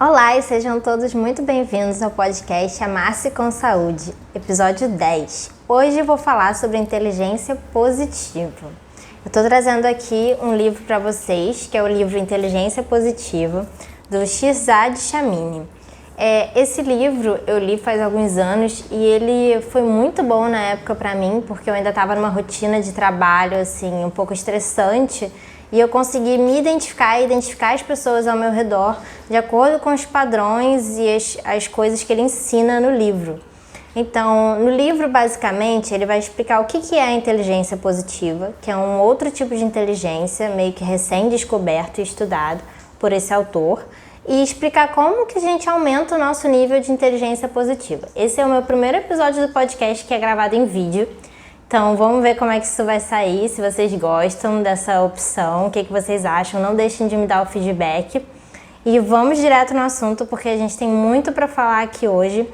Olá e sejam todos muito bem-vindos ao podcast Amar-se com Saúde, episódio 10. Hoje eu vou falar sobre inteligência positiva. Eu estou trazendo aqui um livro para vocês, que é o livro Inteligência Positiva, do Shirzad Chamine. Esse livro eu li faz alguns anos e ele foi muito bom na época para mim, porque eu ainda estava numa rotina de trabalho assim, um pouco estressante, e eu consegui me identificar e identificar as pessoas ao meu redor de acordo com os padrões e as coisas que ele ensina no livro. Então, no livro, basicamente, ele vai explicar o que é a inteligência positiva, que é um outro tipo de inteligência, meio que recém-descoberto e estudado por esse autor, e explicar como que a gente aumenta o nosso nível de inteligência positiva. Esse é o meu primeiro episódio do podcast que é gravado em vídeo. Então vamos ver como é que isso vai sair, se vocês gostam dessa opção, o que vocês acham, não deixem de me dar o feedback. E vamos direto no assunto, porque a gente tem muito para falar aqui hoje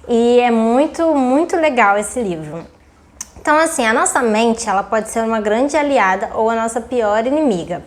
e é muito legal esse livro. Então assim, a nossa mente ela pode ser uma grande aliada ou a nossa pior inimiga.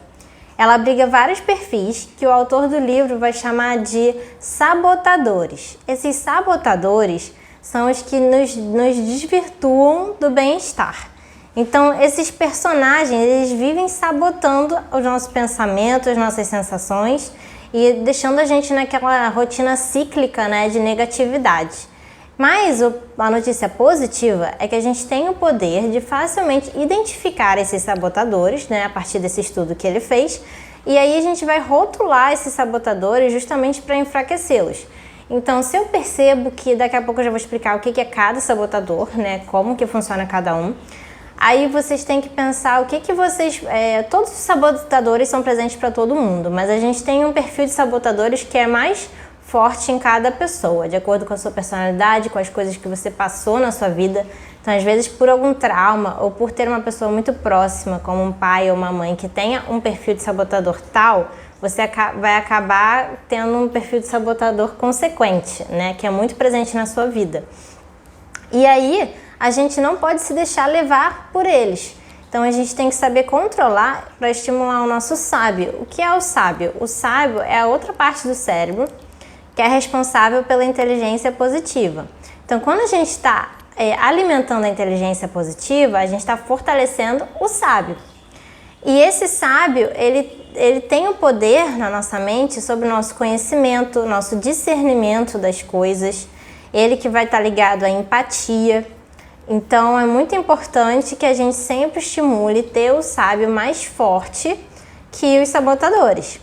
Ela abriga vários perfis que o autor do livro vai chamar de sabotadores. Esses sabotadores são os que nos desvirtuam do bem-estar. Então, esses personagens, eles vivem sabotando os nossos pensamentos, as nossas sensações e deixando a gente naquela rotina cíclica, né, de negatividade. Mas a notícia positiva é que a gente tem o poder de facilmente identificar esses sabotadores, né, a partir desse estudo que ele fez, e aí a gente vai rotular esses sabotadores justamente para enfraquecê-los. Então, se eu percebo que daqui a pouco eu já vou explicar o que é cada sabotador, né, como que funciona cada um, aí vocês têm que pensar o que vocês... todos os sabotadores são presentes para todo mundo, mas a gente tem um perfil de sabotadores que é mais forte em cada pessoa, de acordo com a sua personalidade, com as coisas que você passou na sua vida. Então, às vezes, por algum trauma ou por ter uma pessoa muito próxima, como um pai ou uma mãe, que tenha um perfil de sabotador tal, você vai acabar tendo um perfil de sabotador consequente, né? Que é muito presente na sua vida. E aí, a gente não pode se deixar levar por eles. Então, a gente tem que saber controlar para estimular o nosso sábio. O que é o sábio? O sábio é a outra parte do cérebro que é responsável pela inteligência positiva. Então, quando a gente está alimentando a inteligência positiva, a gente está fortalecendo o sábio. E esse sábio, ele tem o poder na nossa mente sobre o nosso conhecimento, nosso discernimento das coisas, ele que vai estar ligado à empatia. Então, é muito importante que a gente sempre estimule ter o sábio mais forte que os sabotadores.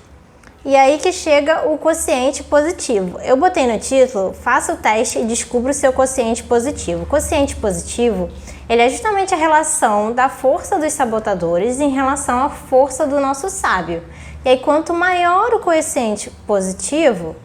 E aí que chega o quociente positivo. Eu botei no título, faça o teste e descubra o seu quociente positivo. O quociente positivo, ele é justamente a relação da força dos sabotadores em relação à força do nosso sábio. E aí quanto maior o quociente positivo,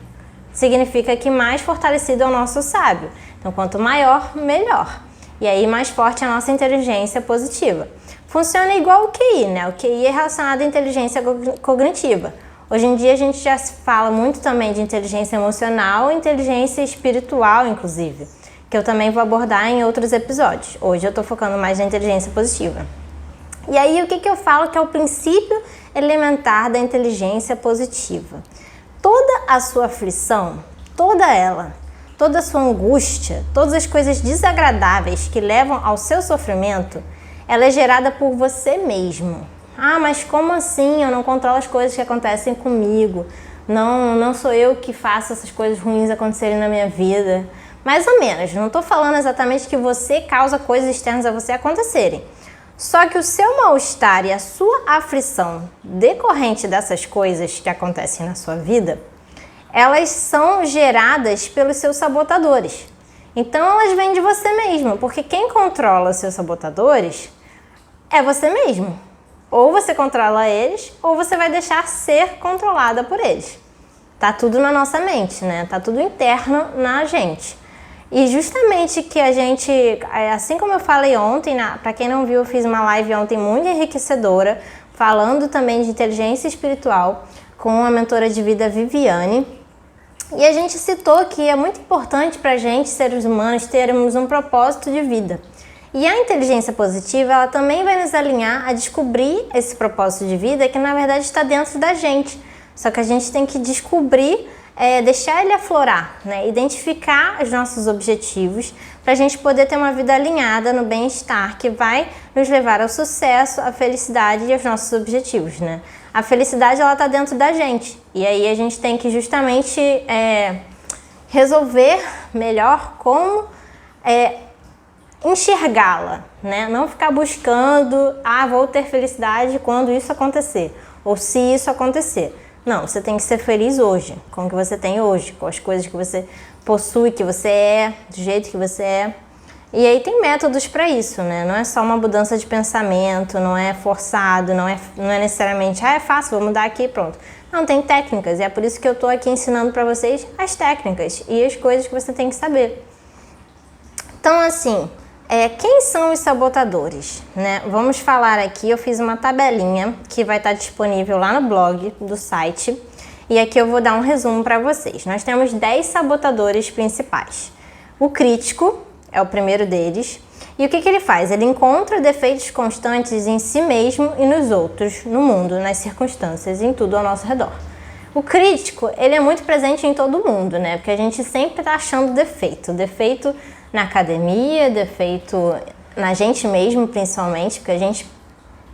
significa que mais fortalecido é o nosso sábio. Então quanto maior, melhor. E aí mais forte é a nossa inteligência positiva. Funciona igual o QI, né? O QI é relacionado à inteligência cognitiva. Hoje em dia a gente já fala muito também de inteligência emocional e inteligência espiritual, inclusive, que eu também vou abordar em outros episódios. Hoje eu estou focando mais na inteligência positiva. E aí o que eu falo que é o princípio elementar da inteligência positiva? Toda a sua aflição, toda a sua angústia, todas as coisas desagradáveis que levam ao seu sofrimento, ela é gerada por você mesmo. Ah, mas como assim? Eu não controlo as coisas que acontecem comigo. Não sou eu que faço essas coisas ruins acontecerem na minha vida. Mais ou menos. Não estou falando exatamente que você causa coisas externas a você acontecerem. Só que o seu mal-estar e a sua aflição decorrente dessas coisas que acontecem na sua vida, elas são geradas pelos seus sabotadores. Então elas vêm de você mesmo, porque quem controla os seus sabotadores é você mesmo. Ou você controla eles, ou você vai deixar ser controlada por eles. Tá tudo na nossa mente, né? Tá tudo interno na gente. E justamente que a gente, assim como eu falei ontem, para quem não viu, eu fiz uma live ontem muito enriquecedora, falando também de inteligência espiritual com a mentora de vida Viviane. E a gente citou que é muito importante para a gente, seres humanos, termos um propósito de vida. E a inteligência positiva, ela também vai nos alinhar a descobrir esse propósito de vida que na verdade está dentro da gente. Só que a gente tem que descobrir, deixar ele aflorar, né? Identificar os nossos objetivos para a gente poder ter uma vida alinhada no bem-estar que vai nos levar ao sucesso, à felicidade e aos nossos objetivos, né? A felicidade, ela está dentro da gente. E aí a gente tem que justamente resolver melhor como enxergá-la, né? Não ficar buscando, vou ter felicidade quando isso acontecer, ou se isso acontecer. Não, você tem que ser feliz hoje, com o que você tem hoje, com as coisas que você possui, que você é, do jeito que você é. E aí tem métodos para isso, né? Não é só uma mudança de pensamento, não é forçado, não é necessariamente, é fácil, vou mudar aqui e pronto. Não, tem técnicas, e é por isso que eu tô aqui ensinando para vocês as técnicas e as coisas que você tem que saber. Então, assim, quem são os sabotadores, né? Vamos falar aqui, eu fiz uma tabelinha que vai estar disponível lá no blog do site e aqui eu vou dar um resumo para vocês. Nós temos 10 sabotadores principais. O crítico é o primeiro deles e o que ele faz? Ele encontra defeitos constantes em si mesmo e nos outros, no mundo, nas circunstâncias, em tudo ao nosso redor. O crítico, ele é muito presente em todo mundo, né? Porque a gente sempre está achando defeito na academia, defeito na gente mesmo, principalmente, porque a gente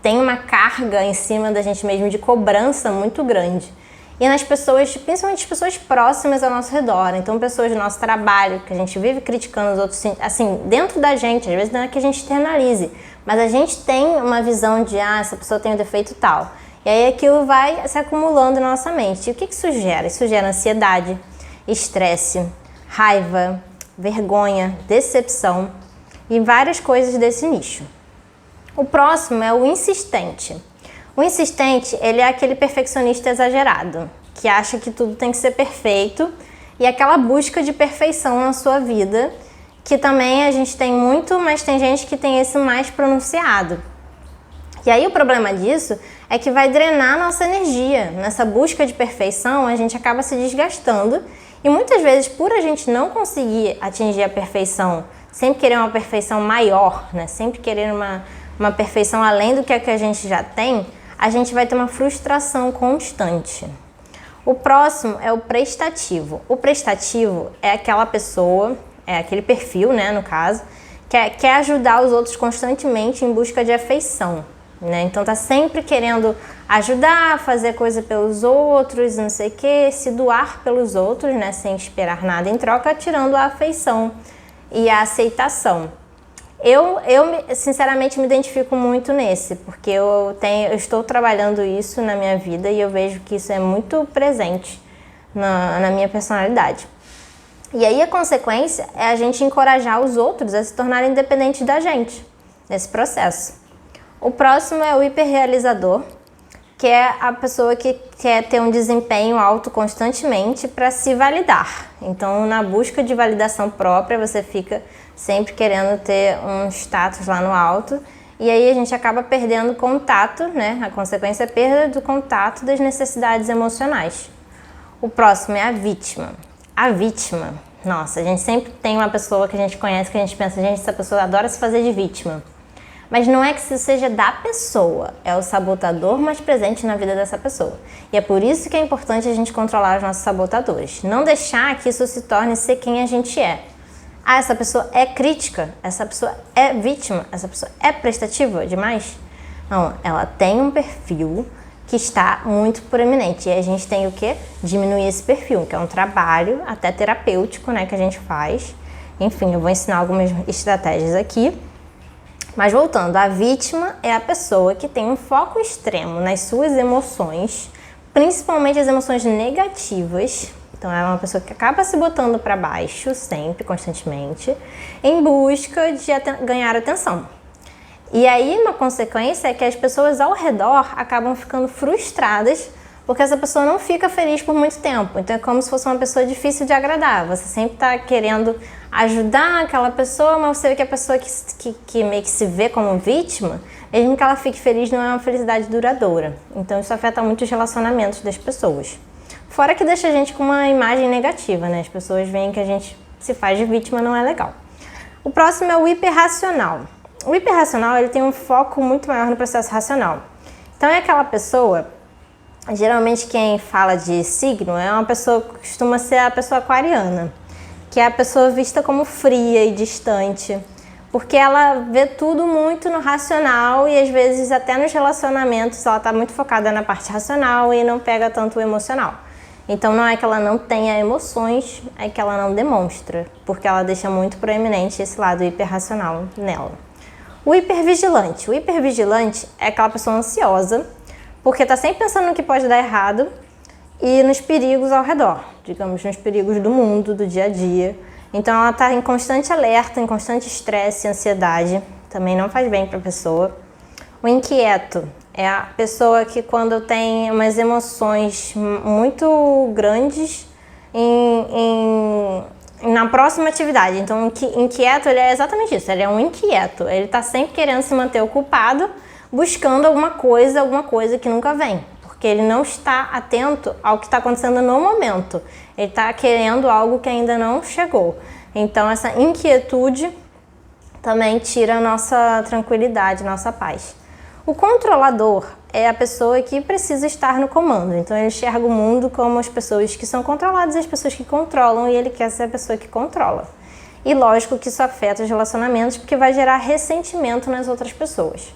tem uma carga em cima da gente mesmo de cobrança muito grande. E nas pessoas, principalmente as pessoas próximas ao nosso redor, então pessoas do nosso trabalho, que a gente vive criticando os outros, assim, dentro da gente, às vezes não é que a gente internalize, mas a gente tem uma visão de, essa pessoa tem um defeito tal. E aí aquilo vai se acumulando na nossa mente. E o que isso gera? Isso gera ansiedade, estresse, raiva, vergonha, decepção e várias coisas desse nicho. O próximo é o insistente. O insistente, ele é aquele perfeccionista exagerado, que acha que tudo tem que ser perfeito e aquela busca de perfeição na sua vida, que também a gente tem muito, mas tem gente que tem esse mais pronunciado. E aí o problema disso é que vai drenar nossa energia. Nessa busca de perfeição, a gente acaba se desgastando e muitas vezes, por a gente não conseguir atingir a perfeição, sempre querer uma perfeição maior, né? Sempre querer uma perfeição além do que a gente já tem, a gente vai ter uma frustração constante. O próximo é o prestativo. O prestativo é aquela pessoa, é aquele perfil, né, no caso, que quer ajudar os outros constantemente em busca de afeição, né? Então tá sempre querendo ajudar, fazer coisa pelos outros, não sei o que, se doar pelos outros, né, sem esperar nada em troca, tirando a afeição e a aceitação. Eu sinceramente me identifico muito nesse, porque eu estou trabalhando isso na minha vida e eu vejo que isso é muito presente na minha personalidade. E aí a consequência é a gente encorajar os outros a se tornarem independentes da gente nesse processo. O próximo é o hiperrealizador, que é a pessoa que quer ter um desempenho alto constantemente para se validar. Então, na busca de validação própria, você fica sempre querendo ter um status lá no alto e aí a gente acaba perdendo contato, né? A consequência é a perda do contato das necessidades emocionais. O próximo é a vítima. A vítima, nossa, a gente sempre tem uma pessoa que a gente conhece que a gente pensa, gente, essa pessoa adora se fazer de vítima. Mas não é que isso seja da pessoa, é o sabotador mais presente na vida dessa pessoa. E é por isso que é importante a gente controlar os nossos sabotadores. Não deixar que isso se torne ser quem a gente é. Essa pessoa é crítica, essa pessoa é vítima, essa pessoa é prestativa demais? Não, ela tem um perfil que está muito proeminente. E a gente tem o quê? Diminuir esse perfil, que é um trabalho até terapêutico, né, que a gente faz. Enfim, eu vou ensinar algumas estratégias aqui. Mas voltando, a vítima é a pessoa que tem um foco extremo nas suas emoções, principalmente as emoções negativas. Então é uma pessoa que acaba se botando para baixo sempre, constantemente, em busca de ganhar atenção. E aí uma consequência é que as pessoas ao redor acabam ficando frustradas porque essa pessoa não fica feliz por muito tempo. Então é como se fosse uma pessoa difícil de agradar. Você sempre está querendo ajudar aquela pessoa, mas você vê que a pessoa que meio que se vê como vítima, mesmo que ela fique feliz, não é uma felicidade duradoura. Então isso afeta muito os relacionamentos das pessoas. Fora que deixa a gente com uma imagem negativa, né? As pessoas veem que a gente se faz de vítima, não é legal. O próximo é o hiperracional. O hiperracional, ele tem um foco muito maior no processo racional. Então é aquela pessoa, geralmente quem fala de signo é uma pessoa que costuma ser a pessoa aquariana, que é a pessoa vista como fria e distante, porque ela vê tudo muito no racional e às vezes até nos relacionamentos ela está muito focada na parte racional e não pega tanto o emocional. Então não é que ela não tenha emoções, é que ela não demonstra, porque ela deixa muito proeminente esse lado hiperracional nela. O hipervigilante é aquela pessoa ansiosa, porque está sempre pensando no que pode dar errado e nos perigos ao redor, digamos, nos perigos do mundo, do dia a dia. Então ela está em constante alerta, em constante estresse, ansiedade, também não faz bem para a pessoa. O inquieto é a pessoa que quando tem umas emoções muito grandes na próxima atividade. Então, inquieto, ele é exatamente isso, ele é um inquieto. Ele está sempre querendo se manter ocupado, buscando alguma coisa que nunca vem. Porque ele não está atento ao que está acontecendo no momento. Ele está querendo algo que ainda não chegou. Então, essa inquietude também tira a nossa tranquilidade, nossa paz. O controlador é a pessoa que precisa estar no comando. Então, ele enxerga o mundo como as pessoas que são controladas e as pessoas que controlam, e ele quer ser a pessoa que controla. E lógico que isso afeta os relacionamentos, porque vai gerar ressentimento nas outras pessoas.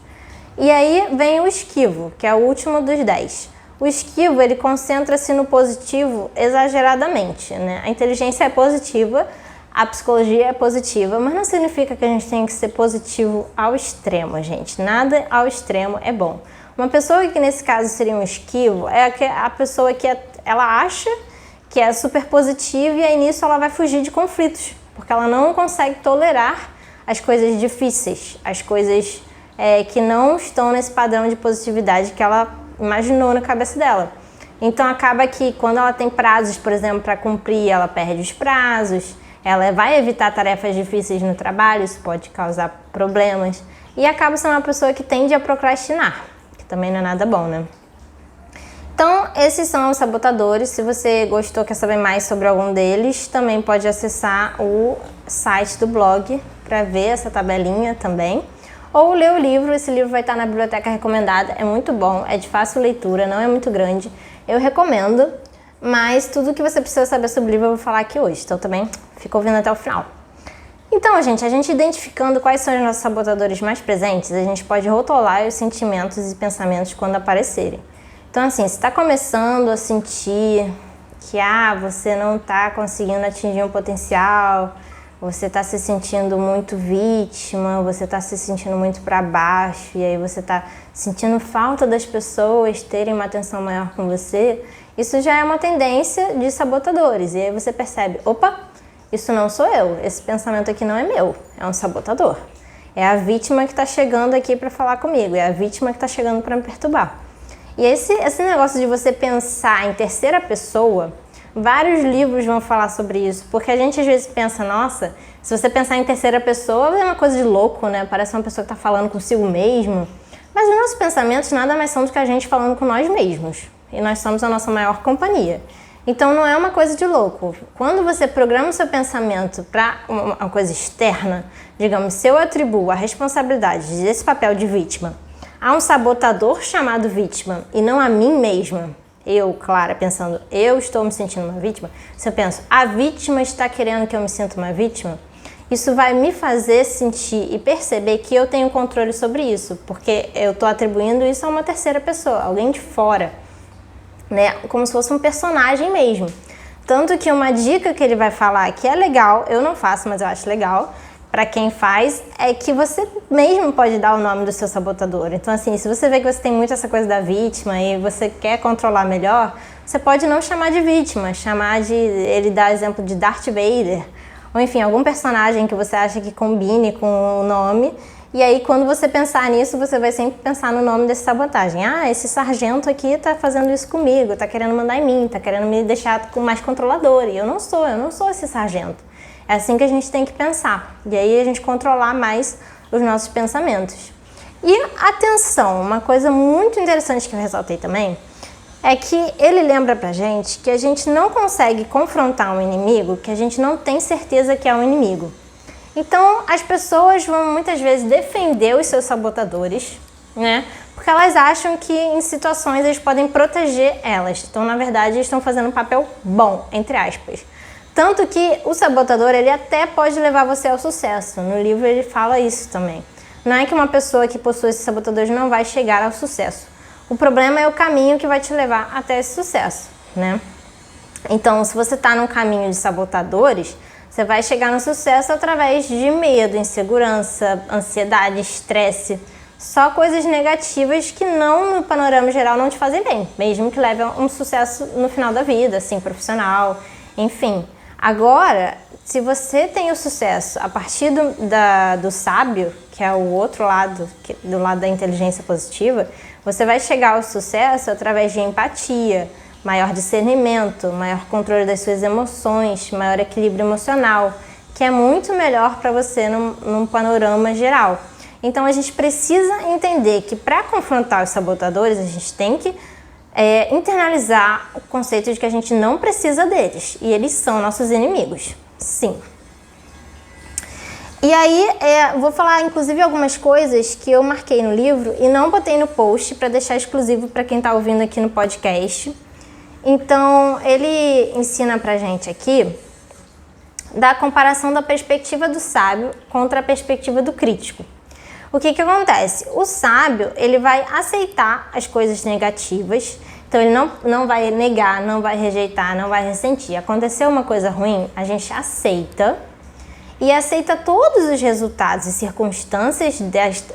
E aí vem o esquivo, que é o último dos 10. O esquivo, ele concentra-se no positivo exageradamente, né? A inteligência é positiva, a psicologia é positiva, mas não significa que a gente tem que ser positivo ao extremo, gente. Nada ao extremo é bom. Uma pessoa que nesse caso seria um esquivo é a pessoa que ela acha que é super positiva e aí nisso ela vai fugir de conflitos, porque ela não consegue tolerar as coisas difíceis, as coisas que não estão nesse padrão de positividade que ela imaginou na cabeça dela. Então acaba que quando ela tem prazos, por exemplo, para cumprir, ela perde os prazos. Ela vai evitar tarefas difíceis no trabalho, isso pode causar problemas. E acaba sendo uma pessoa que tende a procrastinar, que também não é nada bom, né? Então, esses são os sabotadores. Se você gostou, quer saber mais sobre algum deles, também pode acessar o site do blog para ver essa tabelinha também. Ou ler o livro, esse livro vai estar na biblioteca recomendada, é muito bom, é de fácil leitura, não é muito grande. Eu recomendo. Mas tudo que você precisa saber sobre o livro eu vou falar aqui hoje, então também fica ouvindo até o final. Então, gente, a gente identificando quais são os nossos sabotadores mais presentes, a gente pode rotular os sentimentos e pensamentos quando aparecerem. Então, assim, se está começando a sentir que você não está conseguindo atingir um potencial, você está se sentindo muito vítima, você está se sentindo muito para baixo, e aí você está sentindo falta das pessoas terem uma atenção maior com você, isso já é uma tendência de sabotadores. E aí você percebe, opa, isso não sou eu, esse pensamento aqui não é meu, é um sabotador. É a vítima que está chegando aqui para falar comigo, é a vítima que está chegando para me perturbar. E esse negócio de você pensar em terceira pessoa, vários livros vão falar sobre isso, porque a gente às vezes pensa, nossa, se você pensar em terceira pessoa é uma coisa de louco, né? Parece uma pessoa que está falando consigo mesmo. Mas os nossos pensamentos nada mais são do que a gente falando com nós mesmos. E nós somos a nossa maior companhia. Então não é uma coisa de louco. Quando você programa o seu pensamento para uma coisa externa, digamos, se eu atribuo a responsabilidade desse papel de vítima a um sabotador chamado vítima e não a mim mesma, eu, Clara, pensando, eu estou me sentindo uma vítima, se eu penso, a vítima está querendo que eu me sinta uma vítima, isso vai me fazer sentir e perceber que eu tenho controle sobre isso, porque eu estou atribuindo isso a uma terceira pessoa, alguém de fora, né? Como se fosse um personagem mesmo. Tanto que uma dica que ele vai falar que é legal, eu não faço, mas eu acho legal, para quem faz, é que você mesmo pode dar o nome do seu sabotador. Então, assim, se você vê que você tem muito essa coisa da vítima e você quer controlar melhor, você pode não chamar de vítima, chamar de... Ele dá exemplo de Darth Vader, ou enfim, algum personagem que você acha que combine com o nome. E aí, quando você pensar nisso, você vai sempre pensar no nome desse sabotagem. Ah, esse sargento aqui tá fazendo isso comigo, tá querendo mandar em mim, tá querendo me deixar mais controlador. E eu não sou esse sargento. É assim que a gente tem que pensar. E aí a gente controlar mais os nossos pensamentos. E atenção, uma coisa muito interessante que eu ressaltei também, é que ele lembra pra gente que a gente não consegue confrontar um inimigo que a gente não tem certeza que é um inimigo. Então, as pessoas vão muitas vezes defender os seus sabotadores, né? Porque elas acham que em situações eles podem proteger elas. Então, na verdade, eles estão fazendo um papel bom, entre aspas. Tanto que o sabotador, ele até pode levar você ao sucesso. No livro ele fala isso também. Não é que uma pessoa que possui esses sabotadores não vai chegar ao sucesso. O problema é o caminho que vai te levar até esse sucesso, né? Então, se você está num caminho de sabotadores, você vai chegar no sucesso através de medo, insegurança, ansiedade, estresse. Só coisas negativas que no panorama geral não te fazem bem, mesmo que leve a um sucesso no final da vida, assim, profissional, enfim. Agora, se você tem o sucesso a partir do sábio, que é o outro lado, do lado da inteligência positiva, você vai chegar ao sucesso através de empatia, maior discernimento, maior controle das suas emoções, maior equilíbrio emocional, que é muito melhor para você num panorama geral. Então a gente precisa entender que para confrontar os sabotadores, a gente tem que internalizar o conceito de que a gente não precisa deles e eles são nossos inimigos, sim. E aí, vou falar inclusive algumas coisas que eu marquei no livro e não botei no post para deixar exclusivo para quem está ouvindo aqui no podcast. Então, ele ensina pra gente aqui da comparação da perspectiva do sábio contra a perspectiva do crítico. O que acontece? O sábio, ele vai aceitar as coisas negativas, então ele não vai negar, não vai rejeitar, não vai ressentir. Aconteceu uma coisa ruim, a gente aceita e aceita todos os resultados e circunstâncias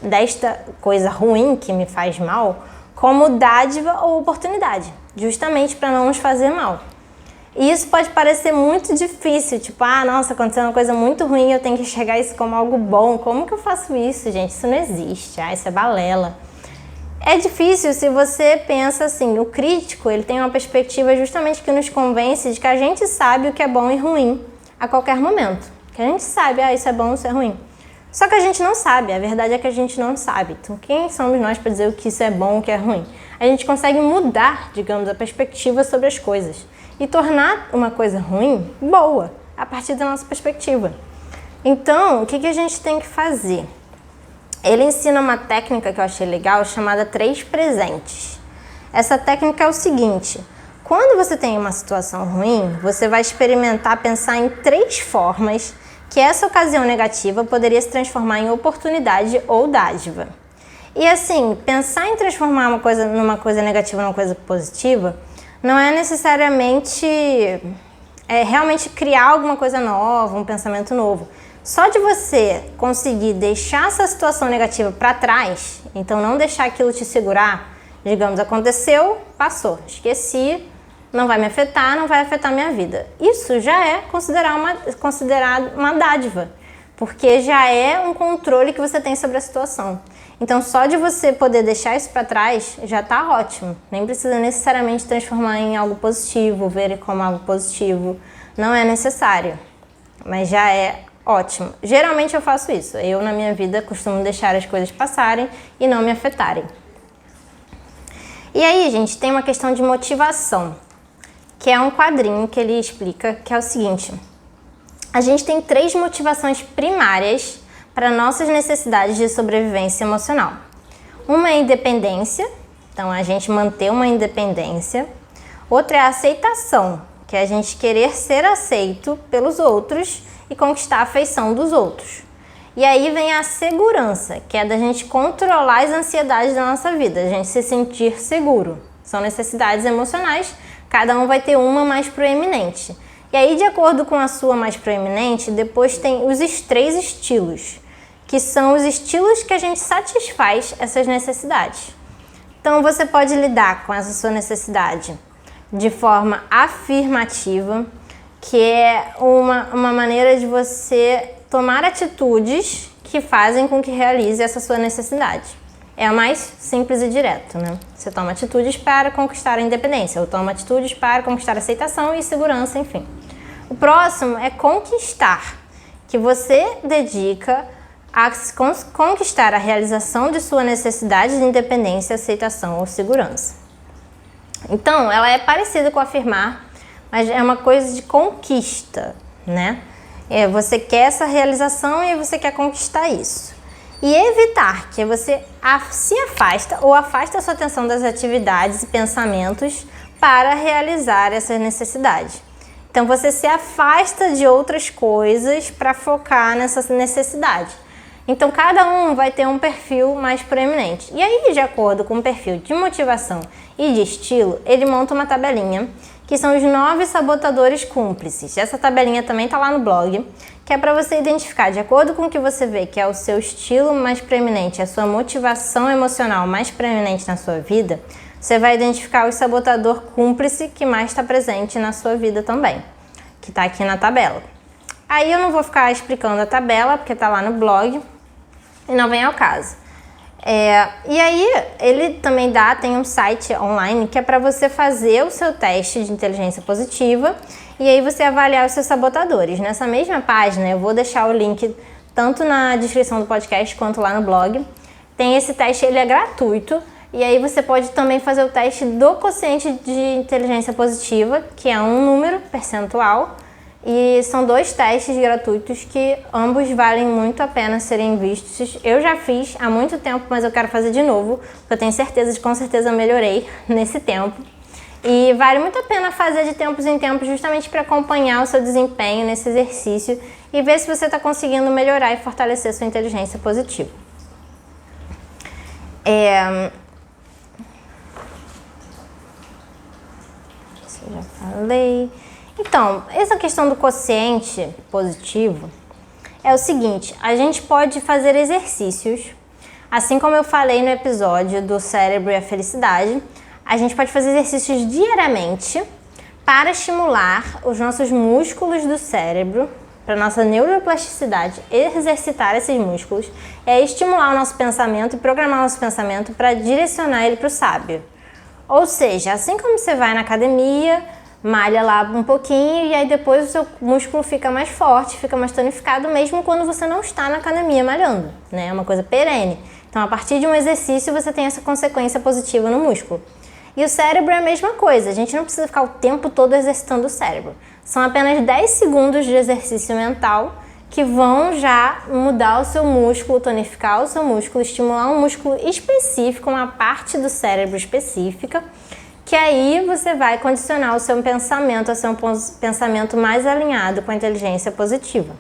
desta coisa ruim que me faz mal como dádiva ou oportunidade, justamente para não nos fazer mal. E isso pode parecer muito difícil, tipo, nossa, aconteceu uma coisa muito ruim, eu tenho que enxergar isso como algo bom. Como que eu faço isso, gente? Isso não existe, isso é balela. É difícil se você pensa assim, o crítico, ele tem uma perspectiva justamente que nos convence de que a gente sabe o que é bom e ruim a qualquer momento. Que a gente sabe, isso é bom, isso é ruim. Só que a gente não sabe, a verdade é que a gente não sabe. Então, quem somos nós para dizer o que isso é bom, o que é ruim? A gente consegue mudar, digamos, a perspectiva sobre as coisas e tornar uma coisa ruim boa, a partir da nossa perspectiva. Então, o que a gente tem que fazer? Ele ensina uma técnica que eu achei legal, chamada 3 presentes. Essa técnica é o seguinte: quando você tem uma situação ruim, você vai experimentar pensar em 3 formas que essa ocasião negativa poderia se transformar em oportunidade ou dádiva. E assim, pensar em transformar uma coisa numa coisa negativa numa coisa positiva não é necessariamente realmente criar alguma coisa nova, um pensamento novo. Só de você conseguir deixar essa situação negativa para trás, então não deixar aquilo te segurar, digamos, aconteceu, passou, esqueci, não vai me afetar, não vai afetar minha vida. Isso já é considerado uma dádiva, porque já é um controle que você tem sobre a situação. Então, só de você poder deixar isso para trás, já está ótimo. Nem precisa necessariamente transformar em algo positivo, ver como algo positivo. Não é necessário, mas já é ótimo. Geralmente eu faço isso. Eu, na minha vida, costumo deixar as coisas passarem e não me afetarem. E aí, gente, tem uma questão de motivação, que é um quadrinho que ele explica, que é o seguinte: a gente tem 3 motivações primárias para nossas necessidades de sobrevivência emocional. Uma é a independência, então a gente manter uma independência. Outra é a aceitação, que é a gente querer ser aceito pelos outros e conquistar a afeição dos outros. E aí vem a segurança, que é da gente controlar as ansiedades da nossa vida, a gente se sentir seguro. São necessidades emocionais, cada um vai ter uma mais proeminente. E aí, de acordo com a sua mais proeminente, depois tem os 3 estilos, que são os estilos que a gente satisfaz essas necessidades. Então, você pode lidar com essa sua necessidade de forma afirmativa, que é uma maneira de você tomar atitudes que fazem com que realize essa sua necessidade. É a mais simples e direta, né? Você toma atitudes para conquistar a independência, ou toma atitudes para conquistar a aceitação e segurança, enfim. O próximo é conquistar, que você dedica a conquistar a realização de sua necessidade de independência, aceitação ou segurança. Então, ela é parecida com afirmar, mas é uma coisa de conquista, né? Você quer essa realização e você quer conquistar isso. E evitar, que você se afasta ou afasta a sua atenção das atividades e pensamentos para realizar essa necessidade. Então você se afasta de outras coisas para focar nessa necessidade. Então cada um vai ter um perfil mais proeminente. E aí, de acordo com o perfil de motivação e de estilo, ele monta uma tabelinha que são os 9 sabotadores cúmplices. Essa tabelinha também está lá no blog, que é para você identificar, de acordo com o que você vê que é o seu estilo mais preeminente, a sua motivação emocional mais preeminente na sua vida, você vai identificar o sabotador cúmplice que mais está presente na sua vida também, que está aqui na tabela. Aí eu não vou ficar explicando a tabela, porque está lá no blog, e não vem ao caso. E aí ele também tem um site online que é para você fazer o seu teste de inteligência positiva e aí você avaliar os seus sabotadores. Nessa mesma página, eu vou deixar o link tanto na descrição do podcast quanto lá no blog. Tem esse teste, ele é gratuito, e aí você pode também fazer o teste do quociente de inteligência positiva, que é um número percentual, e são 2 testes gratuitos que ambos valem muito a pena serem vistos. Eu já fiz há muito tempo, mas eu quero fazer de novo, porque eu tenho certeza de que com certeza eu melhorei nesse tempo. E vale muito a pena fazer de tempos em tempos, justamente para acompanhar o seu desempenho nesse exercício e ver se você está conseguindo melhorar e fortalecer sua inteligência positiva. Isso eu já falei. Então, essa questão do quociente positivo é o seguinte: a gente pode fazer exercícios, assim como eu falei no episódio do cérebro e a felicidade, a gente pode fazer exercícios diariamente para estimular os nossos músculos do cérebro, para nossa neuroplasticidade, exercitar esses músculos, estimular o nosso pensamento e programar o nosso pensamento para direcionar ele para o sábio. Ou seja, assim como você vai na academia, malha lá um pouquinho e aí depois o seu músculo fica mais forte, fica mais tonificado, mesmo quando você não está na academia malhando, né? É uma coisa perene. Então, a partir de um exercício, você tem essa consequência positiva no músculo. E o cérebro é a mesma coisa, a gente não precisa ficar o tempo todo exercitando o cérebro. São apenas 10 segundos de exercício mental que vão já mudar o seu músculo, tonificar o seu músculo, estimular um músculo específico, uma parte do cérebro específica, que aí você vai condicionar o seu pensamento a ser um pensamento mais alinhado com a inteligência positiva.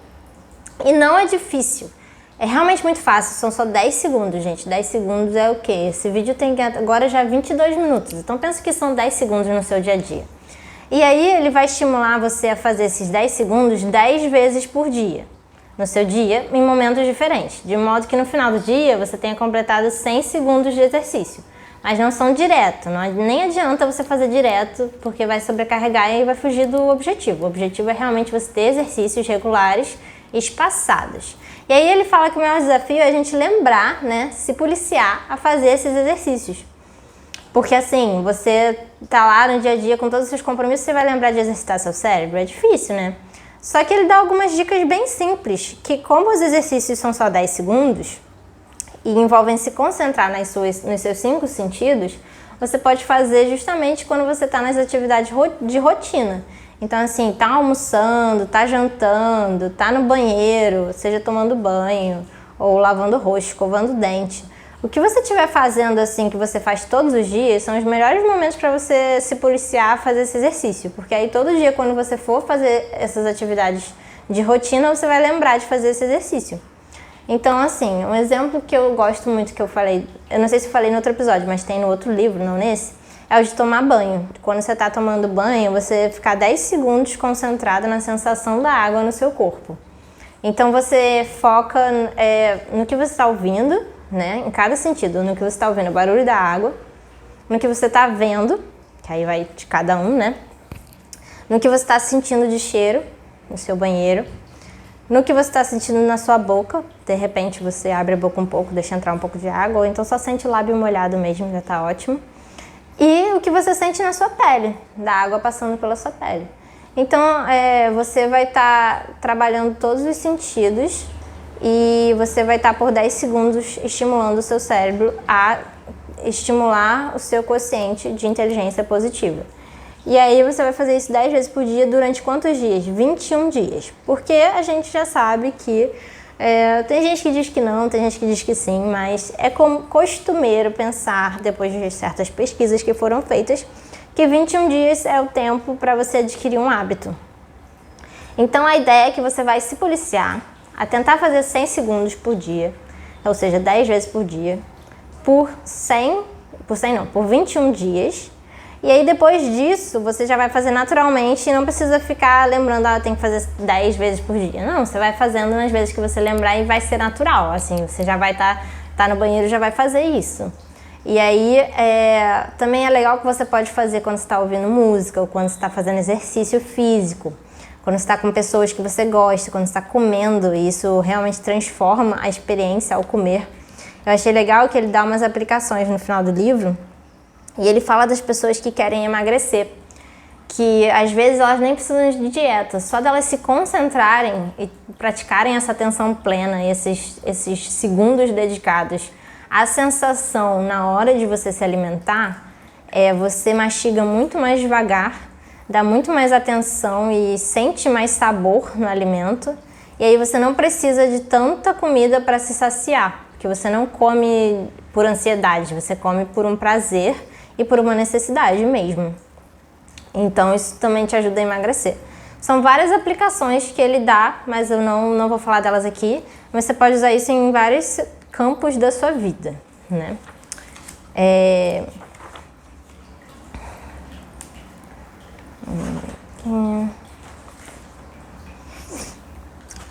E não é difícil, é realmente muito fácil, são só 10 segundos, gente. 10 segundos é o quê? Esse vídeo tem agora já 22 minutos, então pensa que são 10 segundos no seu dia a dia. E aí ele vai estimular você a fazer esses 10 segundos 10 vezes por dia, no seu dia, em momentos diferentes, de modo que no final do dia você tenha completado 100 segundos de exercício. Mas não são direto, nem adianta você fazer direto, porque vai sobrecarregar e vai fugir do objetivo. O objetivo é realmente você ter exercícios regulares, espaçados. E aí ele fala que o maior desafio é a gente lembrar, né, se policiar a fazer esses exercícios. Porque assim, você tá lá no dia a dia com todos os seus compromissos, você vai lembrar de exercitar seu cérebro? É difícil, né? Só que ele dá algumas dicas bem simples, que como os exercícios são só 10 segundos, e envolvem se concentrar nos seus 5 sentidos, você pode fazer justamente quando você está nas atividades de rotina. Então, assim, tá almoçando, tá jantando, tá no banheiro, seja tomando banho, ou lavando o rosto, escovando o dente. O que você estiver fazendo, assim, que você faz todos os dias, são os melhores momentos para você se policiar a fazer esse exercício. Porque aí, todo dia, quando você for fazer essas atividades de rotina, você vai lembrar de fazer esse exercício. Então, assim, um exemplo que eu gosto muito, que eu falei, eu não sei se eu falei no outro episódio, mas tem no outro livro, não nesse, é o de tomar banho. Quando você está tomando banho, você ficar 10 segundos concentrado na sensação da água no seu corpo. Então, você foca no que você está ouvindo, né, em cada sentido, no que você está ouvindo, o barulho da água, no que você está vendo, que aí vai de cada um, né, no que você está sentindo de cheiro no seu banheiro, no que você está sentindo na sua boca, de repente você abre a boca um pouco, deixa entrar um pouco de água, ou então só sente o lábio molhado mesmo, já está ótimo. E o que você sente na sua pele, da água passando pela sua pele. Então, você vai estar trabalhando todos os sentidos e você vai estar por 10 segundos estimulando o seu cérebro a estimular o seu quociente de inteligência positiva. E aí você vai fazer isso 10 vezes por dia durante quantos dias? 21 dias. Porque a gente já sabe que tem gente que diz que não, tem gente que diz que sim, mas é costumeiro pensar, depois de certas pesquisas que foram feitas, que 21 dias é o tempo para você adquirir um hábito. Então a ideia é que você vai se policiar a tentar fazer 100 segundos por dia, ou seja, 10 vezes por dia, por 21 dias. E aí depois disso, você já vai fazer naturalmente e não precisa ficar lembrando, tem que fazer 10 vezes por dia. Não, você vai fazendo nas vezes que você lembrar e vai ser natural, assim, você já vai tá no banheiro e já vai fazer isso. E aí, também é legal que você pode fazer quando você está ouvindo música ou quando você está fazendo exercício físico, quando você está com pessoas que você gosta, quando você está comendo, e isso realmente transforma a experiência ao comer. Eu achei legal que ele dá umas aplicações no final do livro. E ele fala das pessoas que querem emagrecer, que às vezes elas nem precisam de dieta, só delas se concentrarem e praticarem essa atenção plena, esses segundos dedicados à sensação na hora de você se alimentar, você mastiga muito mais devagar, dá muito mais atenção e sente mais sabor no alimento, e aí você não precisa de tanta comida para se saciar, porque você não come por ansiedade, você come por um prazer e por uma necessidade mesmo. Então isso também te ajuda a emagrecer. São várias aplicações que ele dá, mas eu não vou falar delas aqui, mas você pode usar isso em vários campos da sua vida, né?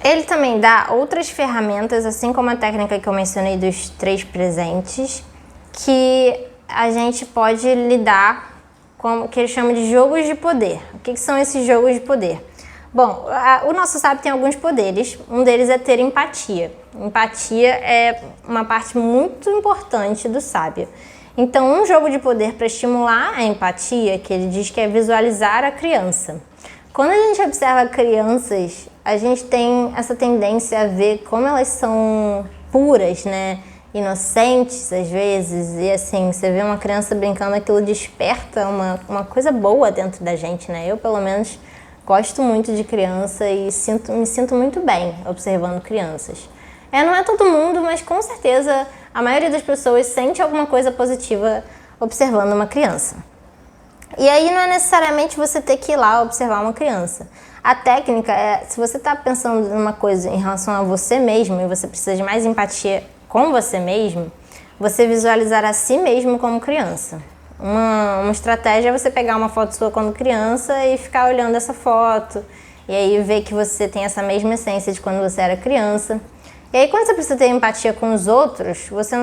Ele também dá outras ferramentas, assim como a técnica que eu mencionei dos 3 presentes, que a gente pode lidar com o que ele chama de jogos de poder. O que são esses jogos de poder? Bom, o nosso sábio tem alguns poderes, um deles é ter empatia. Empatia é uma parte muito importante do sábio. Então, um jogo de poder para estimular a empatia, que ele diz que é visualizar a criança. Quando a gente observa crianças, a gente tem essa tendência a ver como elas são puras, né? Inocentes às vezes, e assim, você vê uma criança brincando, aquilo desperta uma coisa boa dentro da gente, né? Eu, pelo menos, gosto muito de criança e me sinto muito bem observando crianças. Não é todo mundo, mas com certeza a maioria das pessoas sente alguma coisa positiva observando uma criança. E aí não é necessariamente você ter que ir lá observar uma criança. A técnica se você está pensando numa coisa em relação a você mesmo e você precisa de mais empatia com você mesmo, você visualizar a si mesmo como criança. Uma estratégia é você pegar uma foto sua quando criança e ficar olhando essa foto, e aí ver que você tem essa mesma essência de quando você era criança. E aí quando você precisa ter empatia com os outros, você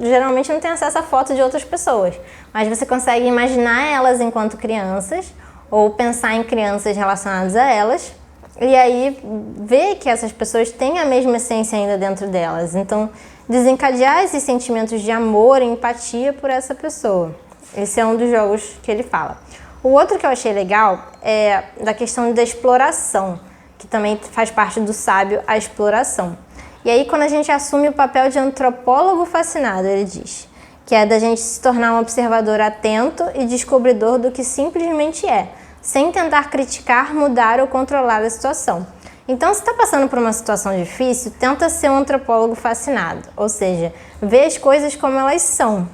geralmente não tem acesso a fotos de outras pessoas, mas você consegue imaginar elas enquanto crianças, ou pensar em crianças relacionadas a elas, e aí ver que essas pessoas têm a mesma essência ainda dentro delas. Então, desencadear esses sentimentos de amor e empatia por essa pessoa. Esse é um dos jogos que ele fala. O outro que eu achei legal é da questão da exploração, que também faz parte do sábio, a exploração. E aí, quando a gente assume o papel de antropólogo fascinado, ele diz, que é da gente se tornar um observador atento e descobridor do que simplesmente é, sem tentar criticar, mudar ou controlar a situação. Então, se está passando por uma situação difícil, tenta ser um antropólogo fascinado, ou seja, vê as coisas como elas são.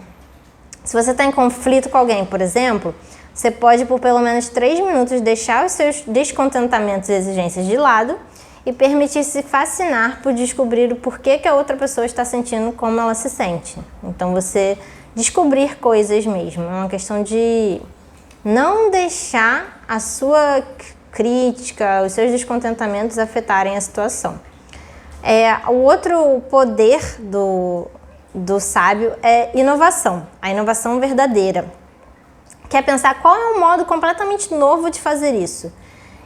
Se você está em conflito com alguém, por exemplo, você pode por pelo menos 3 minutos deixar os seus descontentamentos e exigências de lado e permitir-se fascinar por descobrir o porquê que a outra pessoa está sentindo como ela se sente. Então, você descobrir coisas mesmo, é uma questão de não deixar a sua crítica, os seus descontentamentos afetarem a situação. O outro poder do sábio é inovação, a inovação verdadeira, que é pensar qual é um modo completamente novo de fazer isso.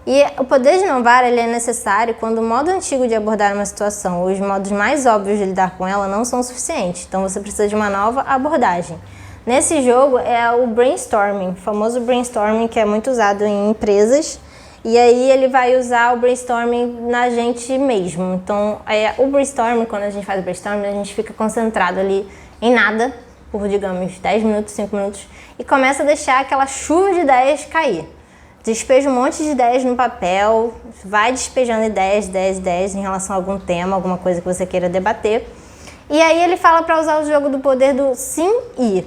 E o poder de inovar ele é necessário quando o modo antigo de abordar uma situação ou os modos mais óbvios de lidar com ela não são suficientes, então você precisa de uma nova abordagem. Nesse jogo é o brainstorming, o famoso brainstorming que é muito usado em empresas, e aí ele vai usar o brainstorming na gente mesmo. Então, o brainstorming, quando a gente faz o brainstorming, a gente fica concentrado ali em nada por, digamos, 10 minutos, 5 minutos, e começa a deixar aquela chuva de ideias cair. Despeja um monte de ideias no papel, vai despejando ideias em relação a algum tema, alguma coisa que você queira debater. E aí ele fala para usar o jogo do poder do sim e.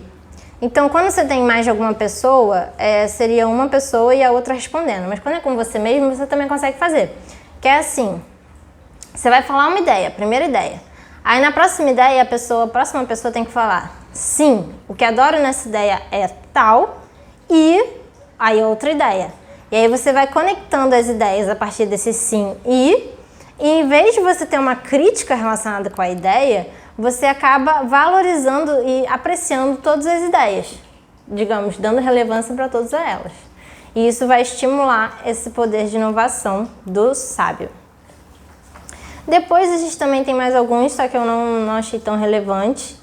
Então, quando você tem mais de alguma pessoa, seria uma pessoa e a outra respondendo. Mas quando é com você mesmo, você também consegue fazer. Que é assim, você vai falar uma ideia, a primeira ideia. Aí na próxima ideia, a próxima pessoa tem que falar sim, o que adoro nessa ideia é tal, e aí outra ideia. E aí você vai conectando as ideias a partir desse sim e em vez de você ter uma crítica relacionada com a ideia, você acaba valorizando e apreciando todas as ideias, digamos, dando relevância para todas elas. E isso vai estimular esse poder de inovação do sábio. Depois a gente também tem mais alguns, só que eu não achei tão relevante.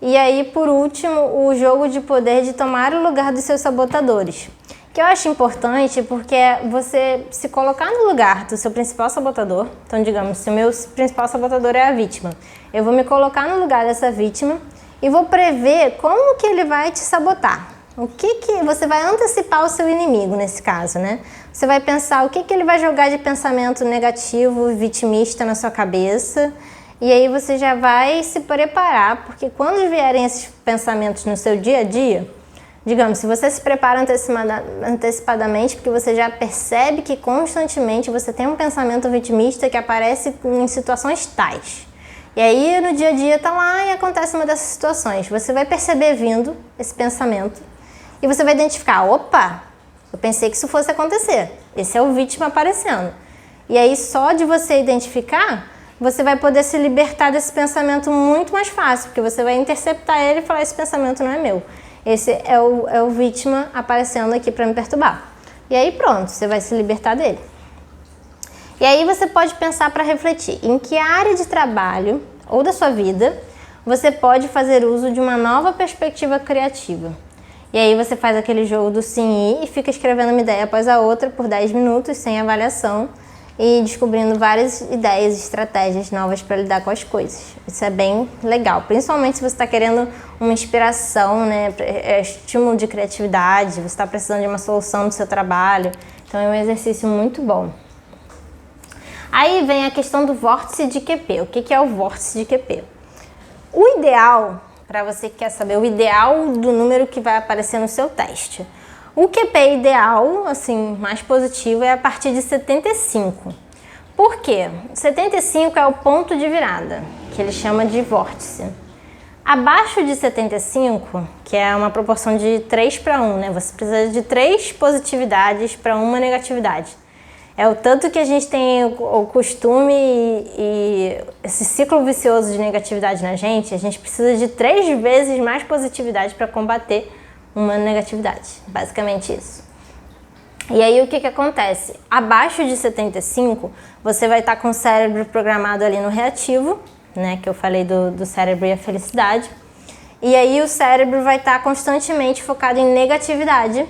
E aí, por último, o jogo de poder de tomar o lugar dos seus sabotadores. Que eu acho importante porque é você se colocar no lugar do seu principal sabotador. Então, digamos, se o meu principal sabotador é a vítima, eu vou me colocar no lugar dessa vítima e vou prever como que ele vai te sabotar. O que você vai antecipar o seu inimigo nesse caso, né? Você vai pensar o que ele vai jogar de pensamento negativo, vitimista na sua cabeça, e aí você já vai se preparar, porque quando vierem esses pensamentos no seu dia a dia, digamos, se você se prepara antecipadamente, porque você já percebe que constantemente você tem um pensamento vitimista que aparece em situações tais. E aí no dia a dia tá lá e acontece uma dessas situações. Você vai perceber vindo esse pensamento e você vai identificar, opa, eu pensei que isso fosse acontecer. Esse é o vítima aparecendo. E aí só de você identificar, você vai poder se libertar desse pensamento muito mais fácil, porque você vai interceptar ele e falar, esse pensamento não é meu. Esse é o vítima aparecendo aqui para me perturbar. E aí pronto, você vai se libertar dele. E aí você pode pensar para refletir em que área de trabalho ou da sua vida você pode fazer uso de uma nova perspectiva criativa. E aí você faz aquele jogo do sim e fica escrevendo uma ideia após a outra por 10 minutos sem avaliação e descobrindo várias ideias e estratégias novas para lidar com as coisas. Isso é bem legal, principalmente se você está querendo uma inspiração, né, estímulo de criatividade, você está precisando de uma solução do seu trabalho. Então é um exercício muito bom. Aí vem a questão do vórtice de QP. O que é o vórtice de QP? O ideal, para você que quer saber, o ideal do número que vai aparecer no seu teste. O QP ideal, assim, mais positivo, é a partir de 75. Por quê? 75 é o ponto de virada, que ele chama de vórtice. Abaixo de 75, que é uma proporção de 3 para 1, né? Você precisa de 3 positividades para uma negatividade. É o tanto que a gente tem o costume e esse ciclo vicioso de negatividade na gente, a gente precisa de 3 vezes mais positividade para combater uma negatividade. Basicamente isso. E aí o que acontece? Abaixo de 75, você vai estar com o cérebro programado ali no reativo, né? Que eu falei do cérebro e a felicidade. E aí o cérebro vai estar constantemente focado em negatividade,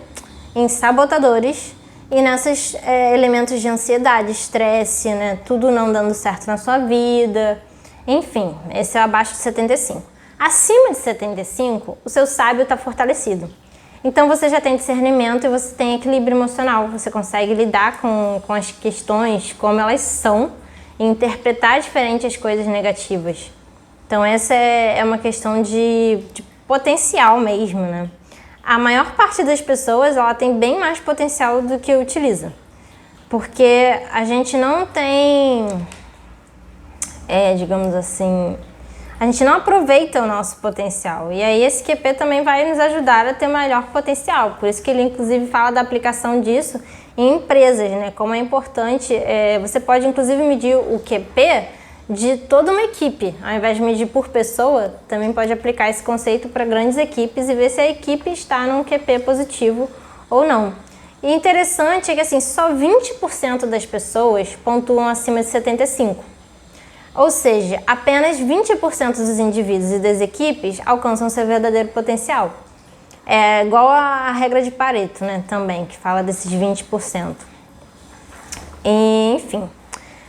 em sabotadores, e nesses elementos de ansiedade, estresse, né? Tudo não dando certo na sua vida. Enfim, esse é abaixo de 75. Acima de 75, o seu sábio está fortalecido. Então você já tem discernimento e você tem equilíbrio emocional. Você consegue lidar com as questões como elas são e interpretar diferente as coisas negativas. Então essa é uma questão de potencial mesmo, né? A maior parte das pessoas, ela tem bem mais potencial do que utiliza. Porque a gente não tem, digamos assim, a gente não aproveita o nosso potencial. E aí esse QP também vai nos ajudar a ter maior potencial. Por isso que ele, inclusive, fala da aplicação disso em empresas, né? Como é importante, você pode, inclusive, medir o QP de toda uma equipe. Ao invés de medir por pessoa, também pode aplicar esse conceito para grandes equipes e ver se a equipe está num QP positivo ou não. E interessante é que assim, só 20% das pessoas pontuam acima de 75. Ou seja, apenas 20% dos indivíduos e das equipes alcançam seu verdadeiro potencial. É igual a regra de Pareto, né, também, que fala desses 20%. Enfim,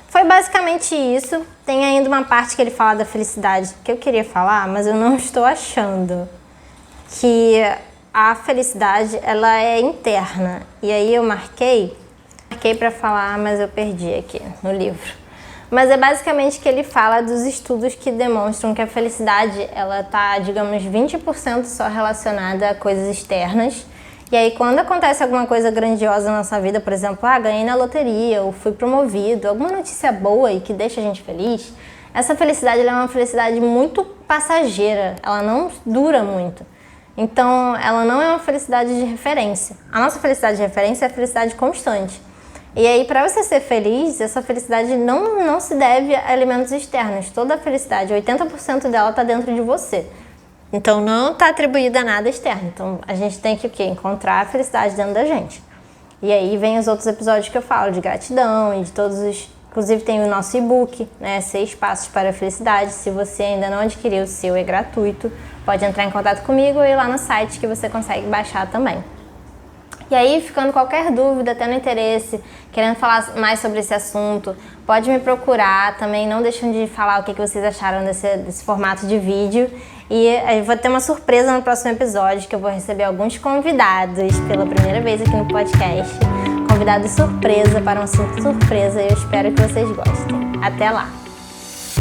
foi basicamente isso. Tem ainda uma parte que ele fala da felicidade que eu queria falar, mas eu não estou achando. que a felicidade, ela é interna. E aí eu marquei para falar, mas eu perdi aqui no livro. Mas é basicamente que ele fala dos estudos que demonstram que a felicidade, ela tá, digamos, 20% só relacionada a coisas externas. E aí quando acontece alguma coisa grandiosa na nossa vida, por exemplo, ganhei na loteria, ou fui promovido, alguma notícia boa e que deixa a gente feliz, essa felicidade ela é uma felicidade muito passageira, ela não dura muito. Então, ela não é uma felicidade de referência. A nossa felicidade de referência é a felicidade constante. E aí, para você ser feliz, essa felicidade não se deve a elementos externos. Toda a felicidade, 80% dela está dentro de você. Então, não está atribuída a nada externo. Então, a gente tem que o quê? Encontrar a felicidade dentro da gente. E aí, vem os outros episódios que eu falo de gratidão e de todos os... Inclusive, tem o nosso e-book, né? 6 passos para a felicidade. Se você ainda não adquiriu o seu, é gratuito. Pode entrar em contato comigo ou ir lá no site que você consegue baixar também. E aí, ficando qualquer dúvida, tendo interesse, querendo falar mais sobre esse assunto, pode me procurar. Também não deixem de falar o que vocês acharam desse formato de vídeo. E eu vou ter uma surpresa no próximo episódio, que eu vou receber alguns convidados pela primeira vez aqui no podcast. Convidados surpresa para um assunto surpresa. E eu espero que vocês gostem. Até lá!